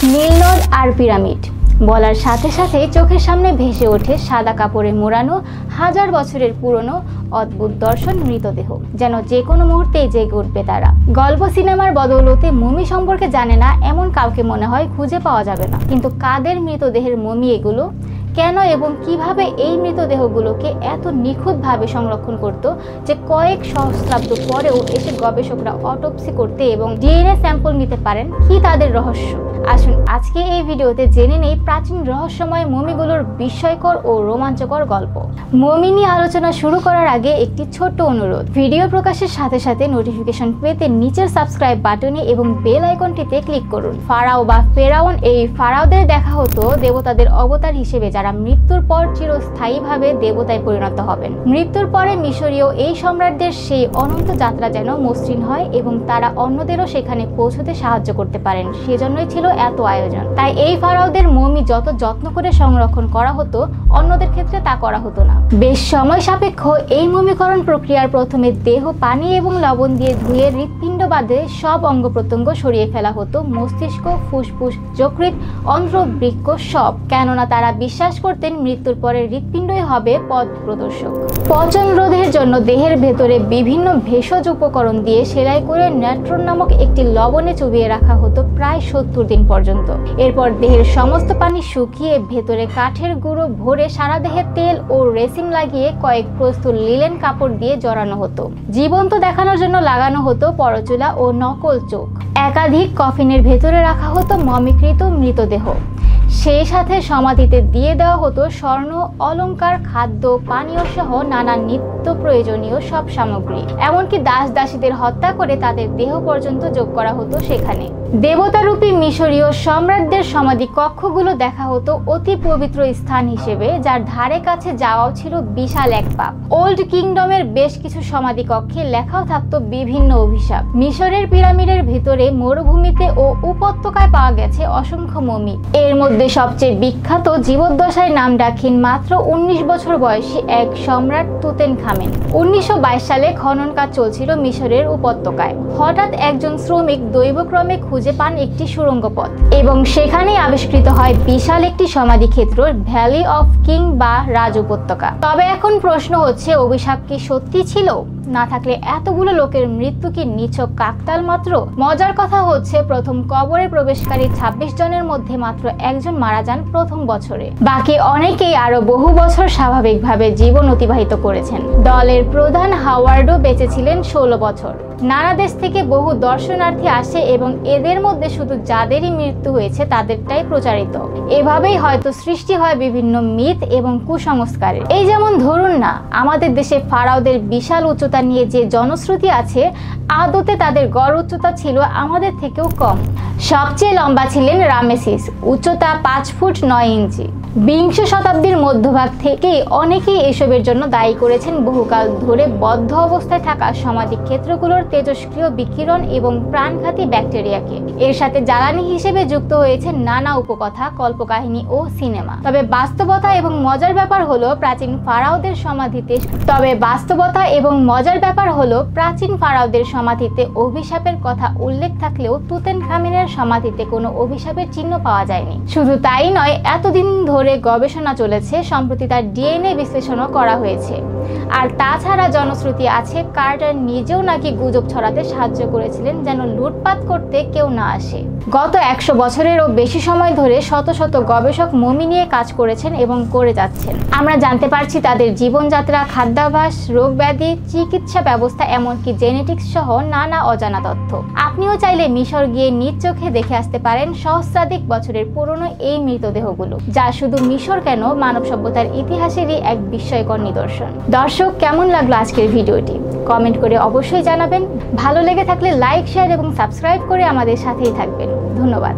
নীল নদ আর পিরামিড বলার সাথে সাথে চোখের সামনে ভেসে ওঠে সাদা কাপড়ে মোড়ানো হাজার বছরের পুরনো অদ্ভুত দর্শন মৃতদেহ, যেন যে কোনো মুহূর্তেই জেগে উঠবে তারা। গল্প সিনেমার বদৌলতে মমি সম্পর্কে জানে না এমন কাউকে মনে হয় খুঁজে পাওয়া যাবে না, কিন্তু কাদের মৃতদেহের মমি এগুলো? কেন এবং কিভাবে এই মৃতদেহগুলোকে এত নিখুঁতভাবে সংরক্ষণ করত যে কয়েক সহস্রাব্দ পরেও এসে গবেষকরা অটোপসি করতে এবং ডিএনএ স্যাম্পল নিতে পারেন? কি তাদের রহস্য? আসুন আজকে এই ভিডিওতে জেনে নেই প্রাচীন রহস্যময় মমিগুলোর বিস্ময়কর ও রোমাঞ্চকর গল্প। মমি নিয়ে আলোচনা শুরু করার আগে একটি ছোট্ট অনুরোধ, ভিডিও প্রকাশের সাথে সাথে নোটিফিকেশন পেতে নিচের সাবস্ক্রাইব বাটনে এবং বেল আইকনটিতে ক্লিক করুন। ফারাও বা ফেরাউন, এই ফারাওদের দেখা হতো দেবতাদের অবতার হিসেবে যারা মৃত্যুর পর চিরস্থায়ীভাবে দেবতায় পরিণত হবেন। মৃত্যুর পরে মিশরীয় এই সম্রাটদের সেই অনন্ত যাত্রা যেন মসৃণ হয় এবং তারা অন্যদেরও সেখানে পৌঁছতে সাহায্য করতে পারেন, সেজন্যই ছিল এত আয়োজন। তাই এই ফারাওদের মমি যত যত্ন করে সংরক্ষণ করা হতো, অন্যদের ক্ষেত্রে তা করা হতো না। বেশ সময় সাপেক্ষ এই মমিকরণ প্রক্রিয়ার প্রথমে দেহ পানি এবং লবণ দিয়ে ধুয়ে হৃৎপিণ্ড বাদে সব অঙ্গ প্রত্যঙ্গ সরিয়ে ফেলা হতো, মস্তিষ্ক, ফুসফুস, যকৃৎ, অন্ত্র, বৃক্ক সব, কেননা তারা বিশ্বাস করতেন মৃত্যুর পরে হৃৎপিণ্ডই হবে পথ প্রদর্শক। পচন রোধের জন্য দেহের ভেতরে বিভিন্ন ভেষজ উপকরণ দিয়ে সেলাই করে ন্যাট্রন নামক একটি লবণে চুবিয়ে রাখা হতো প্রায় 70 দিন পর্যন্ত। এরপর দেহের সমস্ত পানি শুকিয়ে ভেতরে কাঠের গুঁড়ো ভরে সারা দেহে তেল ও রেসিন লাগিয়ে কয়েক প্রস্তুত লিলেন কাপড় দিয়ে জড়ানো হতো। জীবন্ত দেখানোর জন্য লাগানো হতো পরচুলা ও নকল চোখ। একাধিক কফিনের ভেতরে রাখা হতো মমিকৃত মৃতদেহ। সেই সাথে সমাধিতে দিয়ে দেওয়া হতো স্বর্ণ, অলংকার, খাদ্য, পানীয় সহ নানা নিত্য প্রয়োজনীয় সব সামগ্রী। এমনকি দাস দাসীদের হত্যা করে তাদের দেহ পর্যন্ত যোগ করা হতো সেখানে। দেবতারূপী মিশরীয় সম্রাটদের সমাধি কক্ষগুলো দেখা হতো অতি পবিত্র স্থান হিসেবে, যার ধারে কাছে যাওয়াও ছিল বিশাল এক পাপ। ওল্ড কিংডমের বেশ কিছু সমাধি কক্ষে লেখাও থাকতো বিভিন্ন অভিশাপ। মিশরের পিরামিডের ভিতরে, মরুভূমিতে ও উপত্যকায় পাওয়া গেছে অসংখ্য মমি। এর মধ্যে সবচেয়ে বিখ্যাত জীবদ্দশায় নামডাকহীন মাত্র 19 বছর বয়সী এক সম্রাট তুতেনখামেন। 1922 সালে খনন কাজ চলছিল মিশরের উপত্যকায়। হঠাৎ একজন শ্রমিক দৈবক্রমে খুঁজে পান একটি সুড়ঙ্গ পথ এবং সেখানেই আবিষ্কৃত হয় বিশাল একটি সমাধি ক্ষেত্র, ভ্যালি অফ কিং বা রাজ উপত্যকা। তবে এখন প্রশ্ন হচ্ছে, অভিশাপ কি সত্যি ছিল? না থাকলে এতগুলো লোকের মৃত্যু কি নিছক কাকতাল মাত্র? মজার কথা হচ্ছে, প্রথম কবরে প্রবেশকারী 26 জনের মধ্যে মাত্র একজন মারা যান প্রথম বছরে। বাকি অনেকেই আরো বহু বছর স্বাভাবিকভাবে জীবন অতিবাহিত করেছেন। দলের প্রধান হাওয়ার্ডও বেঁচে ছিলেন 16 বছর। নানা দেশ থেকে বহু দর্শনার্থী আসে এবং এদের মধ্যে শুধু যাদেরই মৃত্যু হয়েছে তাদেরটাই প্রচারিত। এভাবেই হয়তো সৃষ্টি হয় বিভিন্ন মিথ এবং কুসংস্কারের। এই যেমন ধরুন না, আমাদের দেশে ফারাওদের বিশাল উচ্চতা নিয়ে যে জনশ্রুতি আছে, আদতে তাদের গড় উচ্চতা ছিল আমাদের থেকেও কম। সবচেয়ে লম্বা ছিলেন রামেসিস, উচ্চতা 5 ফুট 9 ইঞ্চি। বিংশ শতাব্দীর মধ্যভাগ থেকেই অনেকেই এসবের জন্য দায়ী করেছেন বহুকাল ধরে বদ্ধ অবস্থায় থাকা সমাধি ক্ষেত্রগুলোর তেজস্ক্রিয় বিকিরণ এবং প্রাণঘাতী ব্যাকটেরিয়াকে। এর সাথে জ্বালানি হিসেবে যুক্ত হয়েছে নানা উপকথা, কল্পকাহিনী ও সিনেমা। তবে বাস্তবতা এবং মজার ব্যাপার হলো প্রাচীন ফারাওদের সমাধিতে অভিশাপের কথা উল্লেখ থাকলেও তুতেনখামেনের সমাধিতে কোনো অভিশাপের চিহ্ন পাওয়া যায়নি। শুধু তাই নয়, এতদিন ধরে গবেষণা চলেছে, সম্প্রতি তার ডিএনএ বিশ্লেষণও করা হয়েছে। আর তাছাড়া জনশ্রুতি আছে কার্টার নিজেও নাকি গুজব ছড়াতে সাহায্য করেছিলেন যেন লুটপাট করতে কেউ না আসে। গত 100 বছরেরও বেশি সময় ধরে শত শত গবেষক মমি নিয়ে কাজ করেছেন এবং করে যাচ্ছেন। আমরা জানতে পারছি তাদের জীবনযাত্রা, খাদ্যাভ্যাস, রোগ ব্যাধি, চিকিৎসা ব্যবস্থা, এমনকি জেনেটিক্স সহ নানা অজানা তথ্য। আপনিও চাইলে মিশর গিয়ে নিজ চোখে দেখে আসতে পারেন সহস্রাধিক বছরের পুরনো এই মৃতদেহগুলো, যা শুধু মিশর কেন, মানব সভ্যতার ইতিহাসেরই এক বিস্ময়কর নিদর্শন। দর্শক, কেমন লাগলো আজকের ভিডিওটি? কমেন্ট করে অবশ্যই জানাবেন। ভালো লেগে থাকলে লাইক, শেয়ার এবং সাবস্ক্রাইব করে আমাদের সাথেই থাকবেন। ধন্যবাদ।